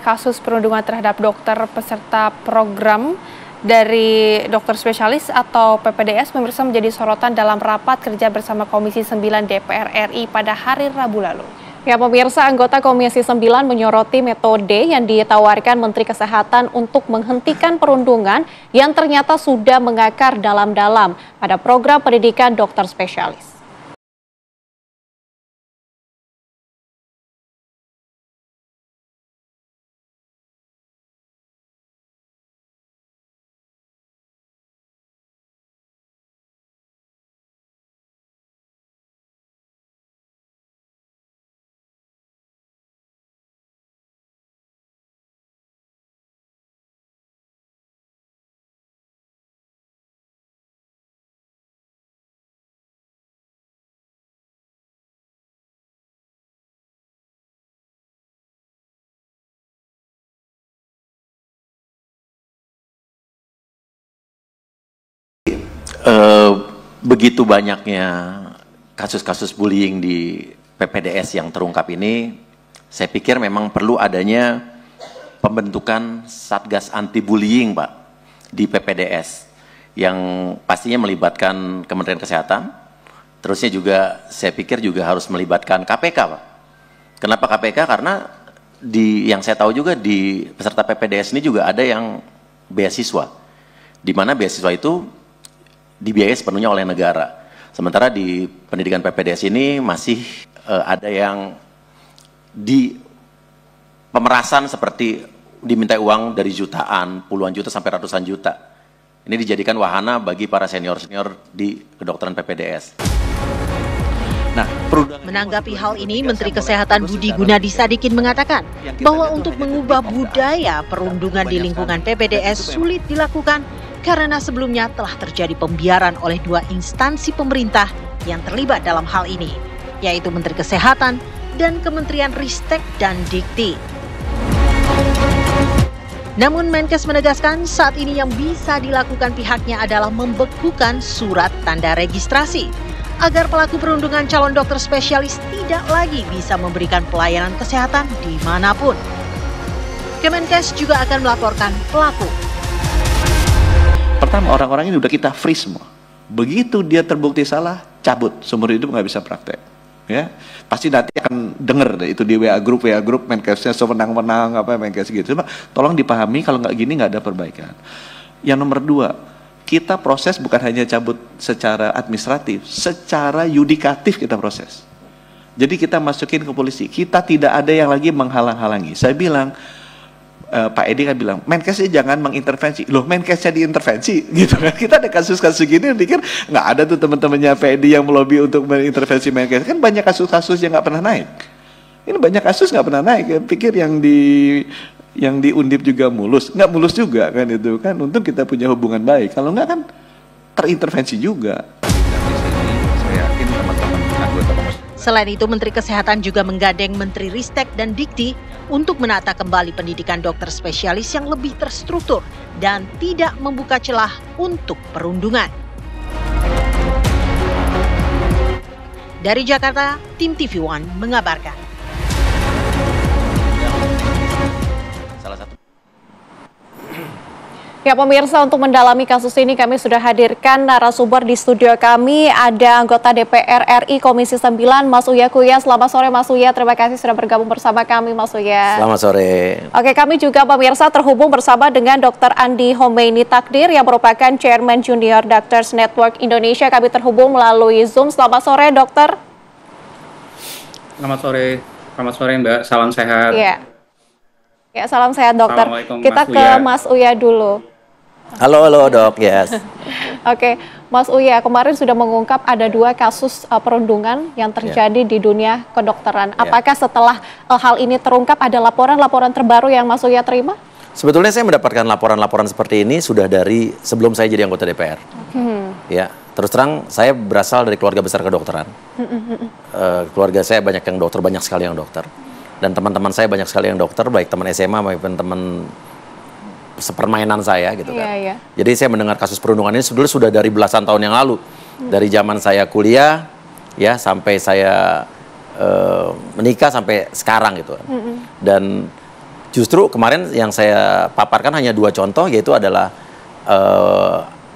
Kasus perundungan terhadap dokter peserta program dari dokter spesialis atau PPDS pemirsa menjadi sorotan dalam rapat kerja bersama Komisi 9 DPR RI pada hari Rabu lalu. Ya pemirsa, anggota Komisi 9 menyoroti metode yang ditawarkan Menteri Kesehatan untuk menghentikan perundungan yang ternyata sudah mengakar dalam-dalam pada program pendidikan dokter spesialis. Begitu banyaknya kasus-kasus bullying di PPDS yang terungkap ini, saya pikir memang perlu adanya pembentukan Satgas Anti Bullying, Pak, di PPDS, yang pastinya melibatkan Kementerian Kesehatan. Terusnya juga saya pikir juga harus melibatkan KPK, Pak. Kenapa KPK? Karena yang saya tahu juga di peserta PPDS ini juga ada yang beasiswa, di mana beasiswa itu dibiayai sepenuhnya oleh negara. Sementara di pendidikan PPDS ini masih ada yang di pemerasan seperti diminta uang dari jutaan, puluhan juta sampai ratusan juta. Ini dijadikan wahana bagi para senior-senior di kedokteran PPDS. Nah, menanggapi hal ini, Menteri Kesehatan Budi Gunadi Sadikin mengatakan bahwa untuk mengubah budaya perundungan di lingkungan PPDS sulit dilakukan karena sebelumnya telah terjadi pembiaran oleh dua instansi pemerintah yang terlibat dalam hal ini, yaitu Menteri Kesehatan dan Kementerian Ristek dan Dikti. Namun Menkes menegaskan saat ini yang bisa dilakukan pihaknya adalah membekukan surat tanda registrasi agar pelaku perundungan calon dokter spesialis tidak lagi bisa memberikan pelayanan kesehatan dimanapun. Kemenkes juga akan melaporkan pelaku. Pertama, orang-orang ini udah kita freeze semua. Begitu dia terbukti salah, cabut, seumur hidup nggak bisa praktek. Ya, pasti nanti akan dengar itu di WA group Menkesnya sewenang-wenang apa Menkes gitu. Cuma tolong dipahami kalau nggak gini nggak ada perbaikan. Yang nomor dua, kita proses bukan hanya cabut secara administratif, secara yudikatif kita proses. Jadi kita masukin ke polisi, kita tidak ada yang lagi menghalang-halangi. Saya bilang, Pak Edi kan bilang, Menkesnya jangan mengintervensi. Loh, Menkesnya diintervensi gitu kan. Kita ada kasus-kasus gini, pikir nggak ada tuh teman-temannya Pak Edi yang melobi untuk mengintervensi Menkes. Kan banyak kasus-kasus yang nggak pernah naik. Ini banyak kasus nggak pernah naik. Pikir yang di Undip juga mulus, nggak mulus juga kan itu kan. Untung kita punya hubungan baik. Kalau nggak kan terintervensi juga. Selain itu, Menteri Kesehatan juga menggandeng Menteri Ristek dan Dikti untuk menata kembali pendidikan dokter spesialis yang lebih terstruktur dan tidak membuka celah untuk perundungan. Dari Jakarta, tim TV One mengabarkan. Ya pemirsa, untuk mendalami kasus ini kami sudah hadirkan narasumber di studio kami. Ada anggota DPR RI Komisi 9, Mas Uya Kuya. Selamat sore Mas Uya, terima kasih sudah bergabung bersama kami Mas Uya. Selamat sore. Oke, kami juga pemirsa terhubung bersama dengan Dr. Andi Homeini Takdir yang merupakan Chairman Junior Doctors Network Indonesia. Kami terhubung melalui Zoom. Selamat sore dokter. Selamat sore Mbak, salam sehat. Ya, salam sehat dokter. Kita ke Mas Uya dulu. Halo dok, yes. Oke, Mas Uya, kemarin sudah mengungkap ada 2 kasus perundungan yang terjadi di dunia kedokteran. Apakah setelah hal ini terungkap ada laporan-laporan terbaru yang Mas Uya terima? Sebetulnya saya mendapatkan laporan-laporan seperti ini sudah dari sebelum saya jadi anggota DPR. Ya, terus terang saya berasal dari keluarga besar kedokteran. Keluarga saya banyak yang dokter, banyak sekali yang dokter. Dan teman-teman saya banyak sekali yang dokter, baik teman SMA maupun teman sepermainan saya gitu kan. Jadi saya mendengar kasus perundungan ini sebetulnya sudah dari belasan tahun yang lalu. Dari zaman saya kuliah ya sampai saya menikah sampai sekarang gitu kan. Dan justru kemarin yang saya paparkan hanya 2 contoh, yaitu adalah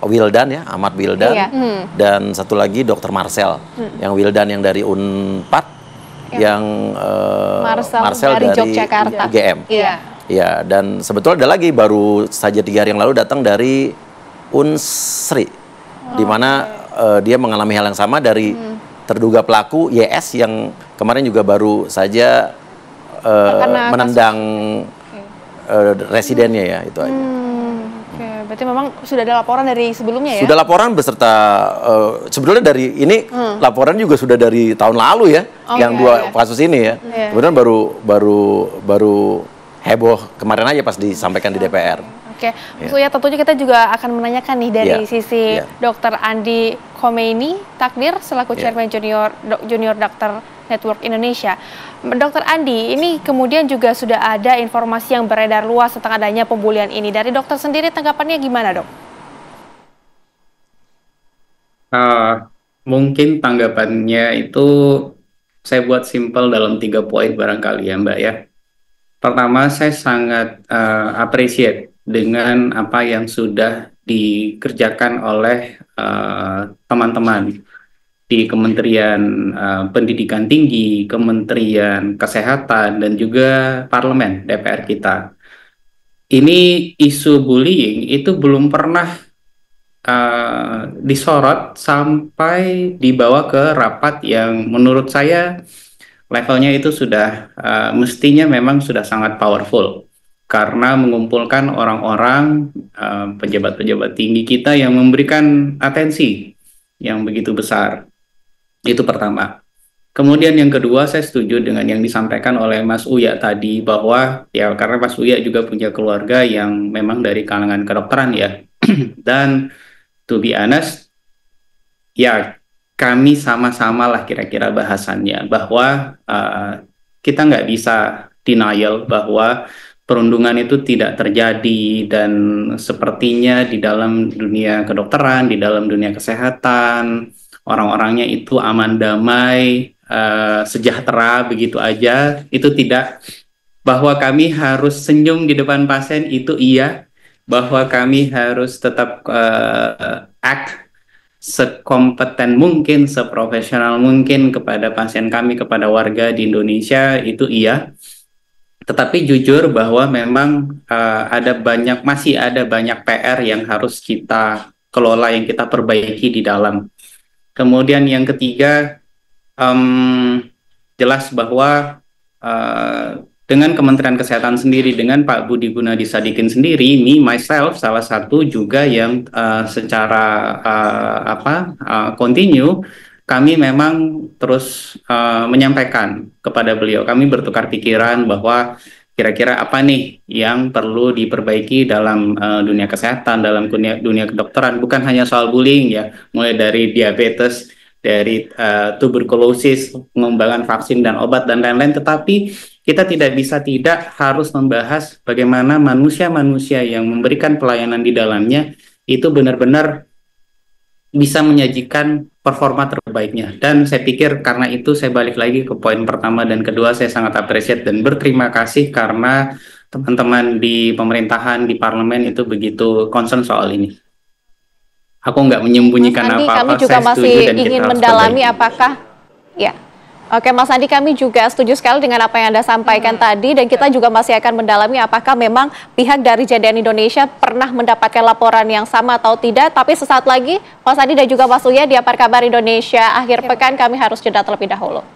Wildan ya, Ahmad Wildan, dan satu lagi Dr. Marcel, yang Wildan yang dari Unpad, yang Marcel dari Yogyakarta. UGM. Ya, dan sebetulnya ada lagi baru saja 3 hari yang lalu datang dari Unsri, di mana dia mengalami hal yang sama dari terduga pelaku YS yang kemarin juga baru saja menendang residennya ya, itu aja. Berarti memang sudah ada laporan dari sebelumnya ya? Sudah laporan beserta, sebetulnya dari ini laporan juga sudah dari tahun lalu ya, yang 2 kasus ini ya. Kemudian baru heboh kemarin aja pas disampaikan di DPR. Oke, Mas Uya, tentunya kita juga akan menanyakan nih dari sisi Dr. Andi Khomeini Takdir selaku Chairman Junior Doctor Network Indonesia. Dr. Andi, ini kemudian juga sudah ada informasi yang beredar luas tentang adanya pembulian ini. Dari dokter sendiri tanggapannya gimana, Dok? Mungkin tanggapannya itu saya buat simpel dalam 3 poin barangkali ya, Mbak ya. Pertama, saya sangat appreciate dengan apa yang sudah dikerjakan oleh teman-teman di Kementerian Pendidikan Tinggi, Kementerian Kesehatan, dan juga Parlemen DPR kita. Ini isu bullying itu belum pernah disorot sampai dibawa ke rapat yang menurut saya levelnya itu sudah mestinya memang sudah sangat powerful. Karena mengumpulkan orang-orang, pejabat-pejabat tinggi kita yang memberikan atensi yang begitu besar. Itu pertama. Kemudian yang kedua, saya setuju dengan yang disampaikan oleh Mas Uya tadi, bahwa ya karena Mas Uya juga punya keluarga yang memang dari kalangan kedokteran ya. Dan to be honest, ya kami sama-sama lah kira-kira bahasannya, bahwa kita nggak bisa denial bahwa perundungan itu tidak terjadi, dan sepertinya di dalam dunia kedokteran, di dalam dunia kesehatan, orang-orangnya itu aman damai, sejahtera begitu aja. Itu tidak, bahwa kami harus senyum di depan pasien itu iya, bahwa kami harus tetap act sekompeten mungkin, seprofesional mungkin kepada pasien kami, kepada warga di Indonesia, itu iya. Tetapi jujur bahwa memang masih ada banyak PR yang harus kita kelola, yang kita perbaiki di dalam. Kemudian yang ketiga, jelas bahwa dengan Kementerian Kesehatan sendiri, dengan Pak Budi Gunadi Sadikin sendiri, myself salah satu juga yang secara continue, kami memang terus menyampaikan kepada beliau, kami bertukar pikiran bahwa kira-kira apa nih yang perlu diperbaiki dalam dunia kesehatan, dalam dunia kedokteran, bukan hanya soal bullying ya, mulai dari diabetes, dari tuberkulosis, pengembangan vaksin dan obat dan lain-lain, tetapi kita tidak bisa tidak harus membahas bagaimana manusia-manusia yang memberikan pelayanan di dalamnya itu benar-benar bisa menyajikan performa terbaiknya. Dan saya pikir karena itu saya balik lagi ke poin pertama dan kedua, saya sangat appreciate dan berterima kasih karena teman-teman di pemerintahan, di parlemen itu begitu concern soal ini. Aku nggak menyembunyikan apa-apa. Kami juga masih ingin mendalami apakah ya. Oke, Mas Andi, kami juga setuju sekali dengan apa yang Anda sampaikan tadi, dan kita juga masih akan mendalami apakah memang pihak dari JDN Indonesia pernah mendapatkan laporan yang sama atau tidak. Tapi sesaat lagi, Mas Andi dan juga Mas Uya di Apa Kabar Indonesia akhir pekan, kami harus jeda terlebih dahulu.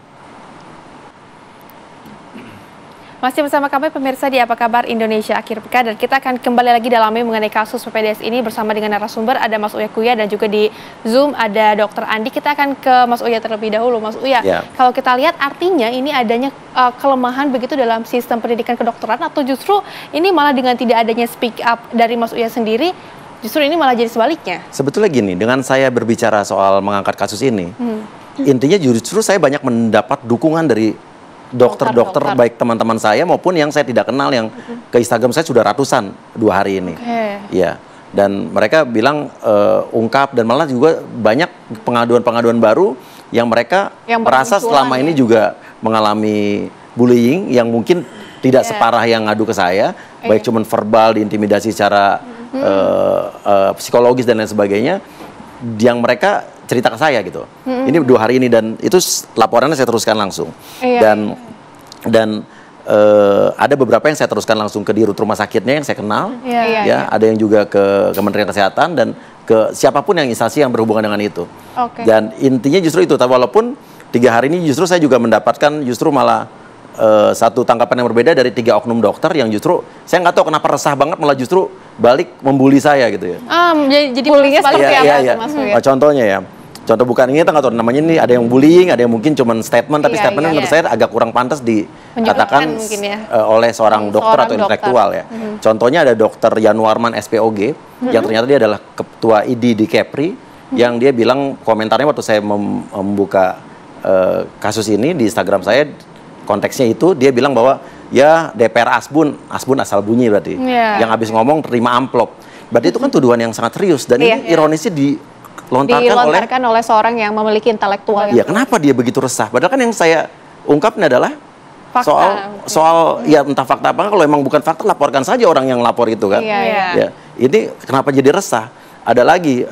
Masih bersama kami pemirsa di Apa Kabar Indonesia akhir pekan, dan kita akan kembali lagi dalami mengenai kasus PPDS ini bersama dengan narasumber, ada Mas Uya Kuya, dan juga di Zoom ada Dr. Andi. Kita akan ke Mas Uya terlebih dahulu. Mas Uya, kalau kita lihat artinya ini adanya kelemahan begitu dalam sistem pendidikan kedokteran, atau justru ini malah dengan tidak adanya speak up dari Mas Uya sendiri, justru ini malah jadi sebaliknya? Sebetulnya gini, dengan saya berbicara soal mengangkat kasus ini, intinya justru saya banyak mendapat dukungan dari dokter-dokter, baik teman-teman saya maupun yang saya tidak kenal, yang ke Instagram saya sudah ratusan 2 hari ini. Ya, dan mereka bilang ungkap, dan malah juga banyak pengaduan-pengaduan baru yang mereka merasa selama ini juga mengalami bullying yang mungkin tidak separah yang ngadu ke saya, baik cuman verbal, diintimidasi secara psikologis dan lain sebagainya, yang mereka cerita ke saya gitu. Ini 2 hari ini dan itu laporannya saya teruskan langsung. Dan ada beberapa yang saya teruskan langsung ke dirut rumah sakitnya yang saya kenal, ada yang juga ke Kementerian Kesehatan dan ke siapapun yang instansi yang berhubungan dengan itu. Dan intinya justru itu, walaupun 3 hari ini justru saya juga mendapatkan justru malah satu tanggapan yang berbeda dari 3 oknum dokter yang justru saya nggak tahu kenapa resah banget malah justru balik membuli saya gitu ya. Jadi bullyingnya seperti apa tuh, Mas Uya? Contohnya ya. Contoh bukan ini, kita nggak tahu namanya, ini ada yang bullying, ada yang mungkin cuman statement, tapi statementnya menurut saya agak kurang pantas dikatakan oleh seorang dokter atau intelektual ya. Contohnya ada dokter Yanuarman SPOG, yang ternyata dia adalah ketua ID di Kepri, yang dia bilang komentarnya waktu saya membuka kasus ini di Instagram saya, konteksnya itu dia bilang bahwa ya DPR Asbun asal bunyi berarti, yang habis ngomong terima amplop. Berarti itu kan tuduhan yang sangat serius dan ini ironisnya dilontarkan oleh seorang yang memiliki intelektual. Ya, kenapa dia begitu resah? Padahal kan yang saya ungkapnya adalah fakta. soal ya entah fakta apa, kalau emang bukan fakta laporkan saja orang yang lapor itu kan. Ya, ini kenapa jadi resah? Ada lagi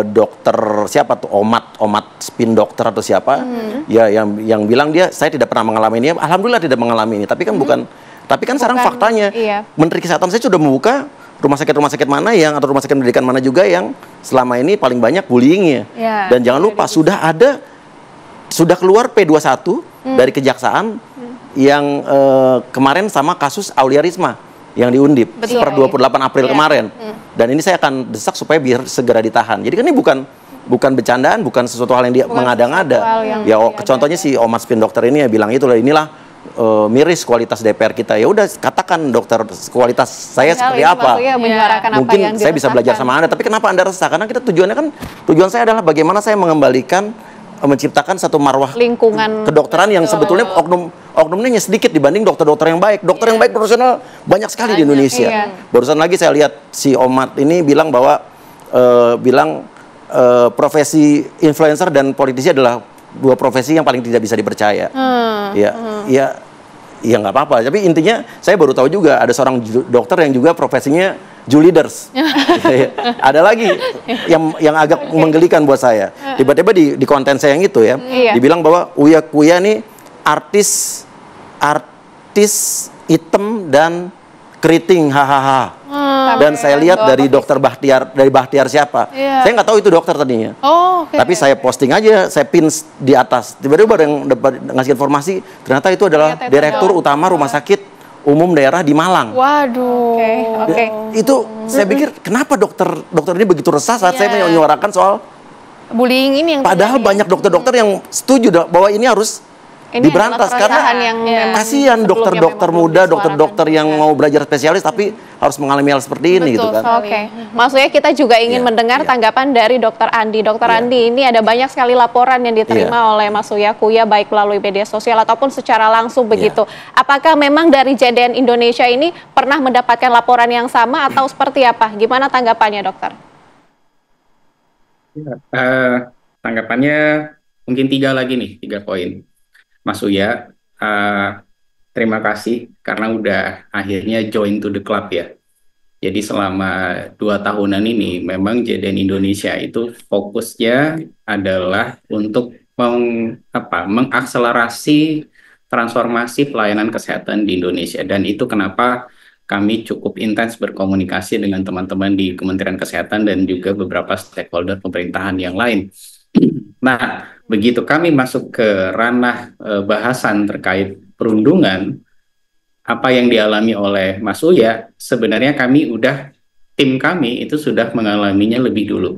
dokter siapa tuh, Omat spin dokter atau siapa ya yang bilang saya tidak pernah mengalami ini. Alhamdulillah tidak mengalami ini, tapi kan bukan sekarang faktanya Menteri Kesehatan saya sudah membuka rumah sakit mana yang atau rumah sakit pendidikan mana juga yang selama ini paling banyak bullyingnya. Dan jangan lupa sudah keluar P21 dari kejaksaan yang kemarin sama kasus Aulia Risma yang diundip per 28 April kemarin. Dan ini saya akan desak supaya biar segera ditahan. Jadi kan ini bukan bercandaan, bukan sesuatu hal yang dia mengada-ngada. Ya contohnya si Omat spin dokter ini ya bilang inilah miris kualitas DPR kita. Ya udah katakan dokter, kualitas saya seperti apa. Mungkin saya bisa belajar sama Anda, tapi kenapa Anda resah? Karena tujuan saya adalah bagaimana saya mengembalikan, menciptakan satu marwah lingkungan kedokteran yang sebetulnya oknumnya sedikit dibanding dokter-dokter yang baik. Dokter yang baik profesional banyak sekali di Indonesia. Barusan lagi saya lihat si Omat ini bilang bahwa profesi influencer dan politisi adalah 2 profesi yang paling tidak bisa dipercaya. Ya nggak apa-apa. Tapi intinya saya baru tahu juga ada seorang dokter yang juga profesinya Leaders. Ada lagi yang agak menggelikan buat saya. Tiba-tiba di konten saya yang itu ya, dibilang bahwa Uya Kuya nih artis hitam dan keriting, hahaha. Dan saya lihat dari dokter Bahtiar siapa. Saya nggak tahu itu dokter tadinya. Tapi saya posting aja, saya pin di atas. Tiba-tiba ada yang ngasih informasi, ternyata itu adalah Direktur Utama Rumah Sakit Umum Daerah di Malang. Waduh. Itu saya pikir kenapa dokter ini begitu resah saat saya menyuarakan soal bullying ini yang padahal banyak dokter-dokter yang setuju bahwa ini harus diberantas karena kasihan dokter-dokter muda, dokter-dokter yang mau belajar spesialis tapi harus mengalami hal seperti ini gitu kan. Maksudnya kita juga ingin mendengar tanggapan dari Dokter Andi. Dokter Andi, ini ada banyak sekali laporan yang diterima oleh Mas Uya Kuya baik melalui media sosial ataupun secara langsung begitu. Apakah memang dari JDN Indonesia ini pernah mendapatkan laporan yang sama atau seperti apa? Gimana tanggapannya, dokter? Tanggapannya mungkin 3 poin. Mas Uya, terima kasih karena udah akhirnya join to the club ya. Jadi selama 2 tahunan ini memang JDN Indonesia itu fokusnya adalah untuk mengakselerasi transformasi pelayanan kesehatan di Indonesia. Dan itu kenapa kami cukup intens berkomunikasi dengan teman-teman di Kementerian Kesehatan dan juga beberapa stakeholder pemerintahan yang lain. Nah, begitu kami masuk ke ranah bahasan terkait perundungan, apa yang dialami oleh Mas Uya, sebenarnya tim kami itu sudah mengalaminya lebih dulu.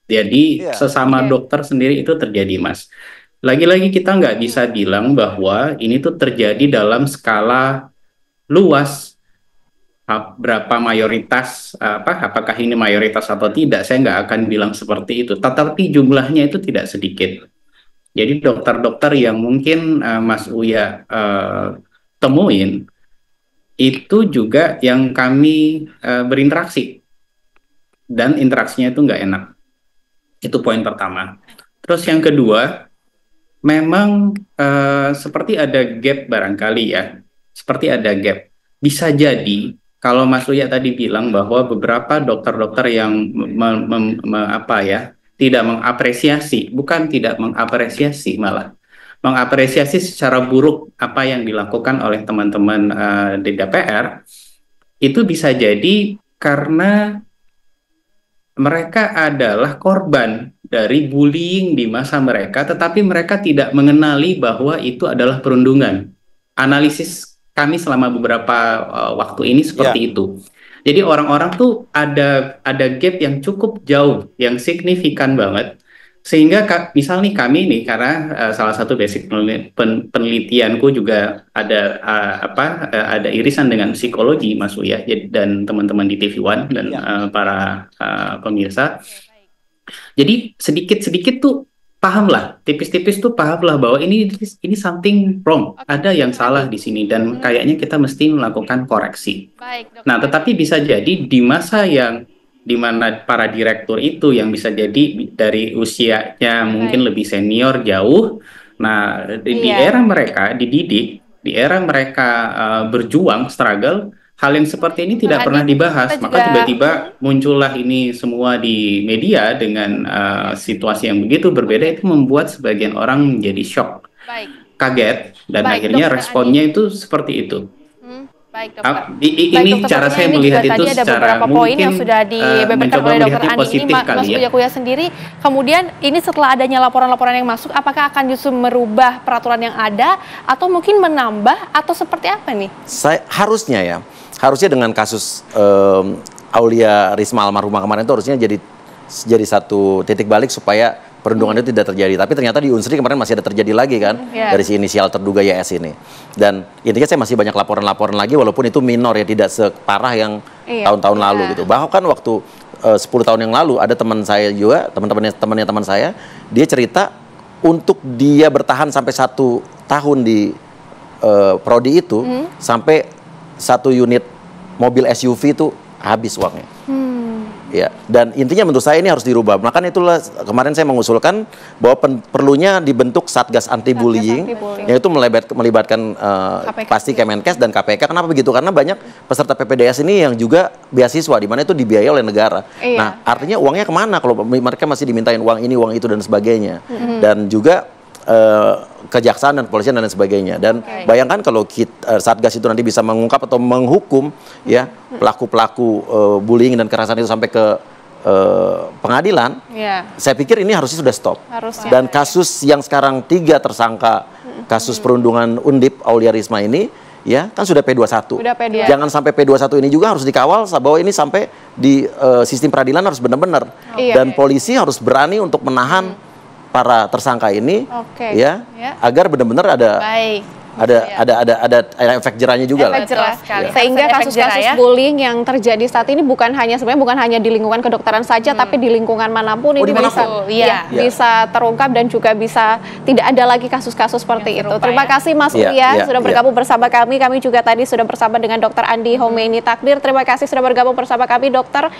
Jadi sesama dokter sendiri itu terjadi, Mas. Lagi-lagi kita nggak bisa bilang bahwa ini tuh terjadi dalam skala luas. Berapa mayoritas, apakah ini mayoritas atau tidak, saya nggak akan bilang seperti itu. Tetapi jumlahnya itu tidak sedikit. Jadi dokter-dokter yang mungkin Mas Uya temuin, itu juga yang kami berinteraksi. Dan interaksinya itu nggak enak. Itu poin pertama. Terus yang kedua, memang seperti ada gap barangkali ya, seperti ada gap. Bisa jadi kalau Mas Uya tadi bilang bahwa beberapa dokter-dokter yang tidak mengapresiasi, bukan tidak mengapresiasi malah mengapresiasi secara buruk apa yang dilakukan oleh teman-teman di DPR, itu bisa jadi karena mereka adalah korban dari bullying di masa mereka, tetapi mereka tidak mengenali bahwa itu adalah perundungan. Analisis kami selama beberapa waktu ini seperti itu. Jadi orang-orang tuh ada gap yang cukup jauh, yang signifikan banget. Sehingga misal nih kami nih, karena salah satu basic penelitianku juga ada ada irisan dengan psikologi, Mas Uya dan teman-teman di TV One dan para pemirsa. Jadi sedikit-sedikit tuh paham lah, tipis-tipis tuh paham lah bahwa ini something wrong, ada yang salah di sini dan kayaknya kita mesti melakukan koreksi. Nah, tetapi bisa jadi di masa yang di mana para direktur itu yang bisa jadi dari usianya mungkin lebih senior jauh. Nah, di era mereka dididik, di era mereka berjuang, struggle, hal yang seperti ini tidak pernah dibahas. Maka tiba-tiba muncullah ini semua di media dengan situasi yang begitu berbeda, itu membuat sebagian orang menjadi shock, kaget, dan akhirnya responnya itu seperti itu. Baik, dokter. Ini cara saya melihat itu secara beberapa poin yang sudah dibeberkan oleh dokter Andi ini, Mas Uya sendiri. Kemudian ini setelah adanya laporan-laporan yang masuk, apakah akan justru merubah peraturan yang ada atau mungkin menambah atau seperti apa nih? Harusnya dengan kasus Aulia Risma almarhumah kemarin itu harusnya jadi satu titik balik supaya perundungan itu tidak terjadi. Tapi ternyata di Unsri kemarin masih ada terjadi lagi kan, dari si inisial terduga YS ini. Dan intinya saya masih banyak laporan-laporan lagi, walaupun itu minor ya, tidak separah yang tahun-tahun lalu gitu. Bahkan waktu 10 tahun yang lalu ada teman saya juga, temannya teman saya, dia cerita untuk dia bertahan sampai 1 tahun di prodi itu, sampai 1 unit mobil SUV itu habis uangnya. Ya, dan intinya menurut saya ini harus dirubah. Makanya itulah kemarin saya mengusulkan bahwa perlunya dibentuk Satgas Anti Bullying, yaitu melibatkan pasti Kemenkes dan KPK. Kenapa begitu? Karena banyak peserta PPDS ini yang juga beasiswa, di mana itu dibiayai oleh negara. Nah, artinya uangnya kemana kalau mereka masih dimintain uang ini, uang itu, dan sebagainya. Dan juga kejaksaan dan kepolisian dan lain sebagainya. Dan bayangkan kalau Satgas itu nanti bisa mengungkap atau menghukum ya pelaku-pelaku bullying dan kekerasan itu sampai ke pengadilan, saya pikir ini harusnya sudah stop. Dan kasus yang sekarang 3 tersangka kasus perundungan Undip Aulia Risma ini ya kan sudah P21. Jangan sampai P21 ini juga harus dikawal bahwa ini sampai di sistem peradilan harus benar-benar. Dan polisi harus berani untuk menahan para tersangka ini, agar benar-benar ada efek jerahnya juga lah. Sehingga kasus-kasus bullying yang terjadi saat ini bukan hanya di lingkungan kedokteran saja, tapi di lingkungan manapun ini bisa terungkap dan juga bisa tidak ada lagi kasus-kasus seperti itu. Terima kasih Mas Uya sudah bergabung bersama kami. Kami juga tadi sudah bersama dengan Dr. Andi Khomeini Takdir. Terima kasih sudah bergabung bersama kami, dokter.